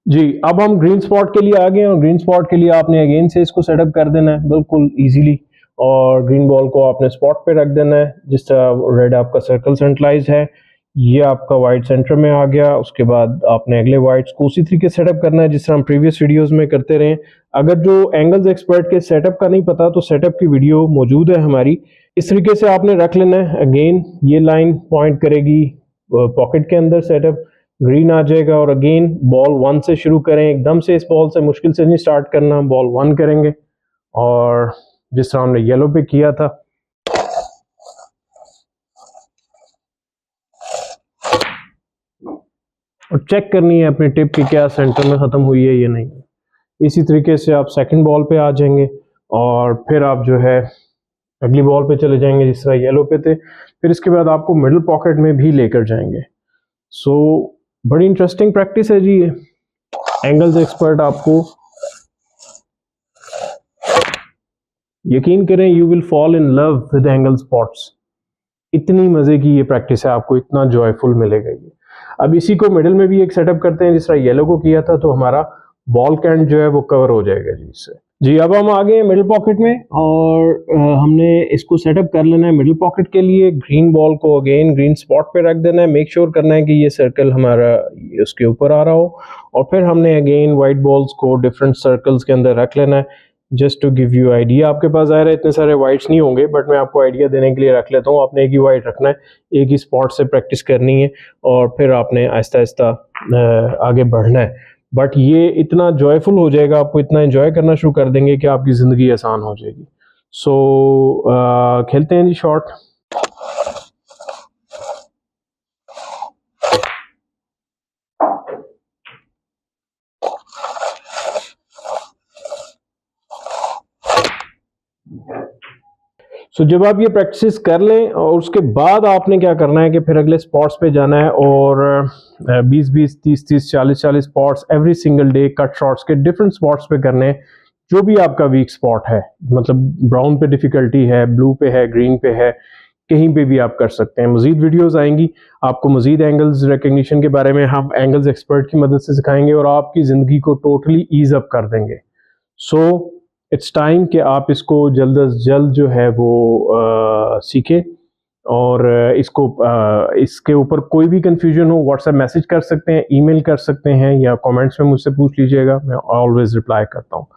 जी, अब हम green spot के लिए आ गए हैं और ग्रीन स्पॉट के लिए आपने अगेन से इसको सेटअप कर देना है बिल्कुल इजीली। और ग्रीन बॉल को आपने स्पॉट पे रख देना है जिस तरह रेड आपका सर्कल सेंट्रलाइज है, ये आपका वाइट सेंटर में आ गया। उसके बाद आपने अगले वाइट्स को उसी तरीके से सेटअप करना है जिस तरह हम प्रीवियस वीडियोस में करते रहे। अगर जो एंगल्स एक्सपर्ट के सेटअप का नहीं पता तो सेटअप की वीडियो मौजूद है हमारी। इस तरीके से आपने रख लेना है। अगेन ये लाइन पॉइंट करेगी पॉकेट के अंदर, सेटअप ग्रीन आ जाएगा। और अगेन बॉल 1 से शुरू करें, एकदम से इस बॉल से मुश्किल से नहीं स्टार्ट करना, बॉल 1 करेंगे और जिस तरह हमने येलो पे किया था और चेक करनी है अपनी टिप की क्या सेंटर में ख़त्म हुई है या नहीं। इसी तरीके से आप सेकंड बॉल पे आ जाएंगे और फिर आप जो है अगली बॉल पे चले जाएंगे जिस तरह येलो पे थे। फिर इसके बाद आपको मिडिल पॉकेट में भी लेकर जाएंगे। सो बड़ी इंटरेस्टिंग प्रैक्टिस है जी ये। एंगल्स एक्सपर्ट आपको यकीन करें you will fall in love with angle spots. इतनी मजे की ये प्रैक्टिस है, आपको इतना जॉयफुल मिलेगा ये। अब इसी को मिडिल में भी एक सेटअप करते हैं जिस तरह येलो को किया था, तो हमारा बॉल कैंड जो है वो कवर हो जाएगा जी इससे। जी अब हम आ गए मिडिल पॉकेट में और हमने इसको सेटअप कर लेना है। मिडिल पॉकेट के लिए ग्रीन बॉल को अगेन ग्रीन स्पॉट पे रख देना है। मेक श्योर करना है कि ये सर्कल हमारा उसके ऊपर आ रहा हो। और फिर हमने अगेन वाइट बॉल्स को डिफरेंट सर्कल्स के अंदर रख लेना है। Just to give you idea, आपके पास ज़ाहिर है इतने सारे वाइट्स नहीं होंगे, बट मैं आपको आइडिया देने के लिए रख लेता हूँ। आपने एक ही वाइट रखना है, एक ही स्पॉट से प्रैक्टिस करनी है और फिर आपने आहिस्ता आहिस्ता आगे बढ़ना है। बट ये इतना जॉयफुल हो जाएगा, आपको इतना एंजॉय करना शुरू कर देंगे कि आपकी ज़िंदगी आसान हो जाएगी। सो खेलते हैं जी शॉट। जब आप ये प्रैक्टिस कर लें और उसके बाद आपने क्या करना है कि फिर अगले स्पॉट्स पे जाना है और 20-20, 30-30, 40-40 spots every single day cut shots के डिफरेंट स्पॉट्स पे करने हैं। जो भी आपका वीक स्पॉट है, मतलब ब्राउन पे डिफिकल्टी है, ब्लू पे है, ग्रीन पे है, कहीं पे भी आप कर सकते हैं। मजीद वीडियोस आएंगी, आपको मजीद एंगल्स रिकग्निशन के बारे में हम एंगल्स एक्सपर्ट की मदद से सिखाएंगे और आपकी ज़िंदगी को टोटली ईज अप कर देंगे। सो इट्स टाइम कि आप इसको जल्द अज जल्द जो है वो सीखें। और इसके ऊपर कोई भी कंफ्यूजन हो व्हाट्सएप मैसेज कर सकते हैं, ईमेल कर सकते हैं या कमेंट्स में मुझसे पूछ लीजिएगा, मैं ऑलवेज रिप्लाई करता हूँ।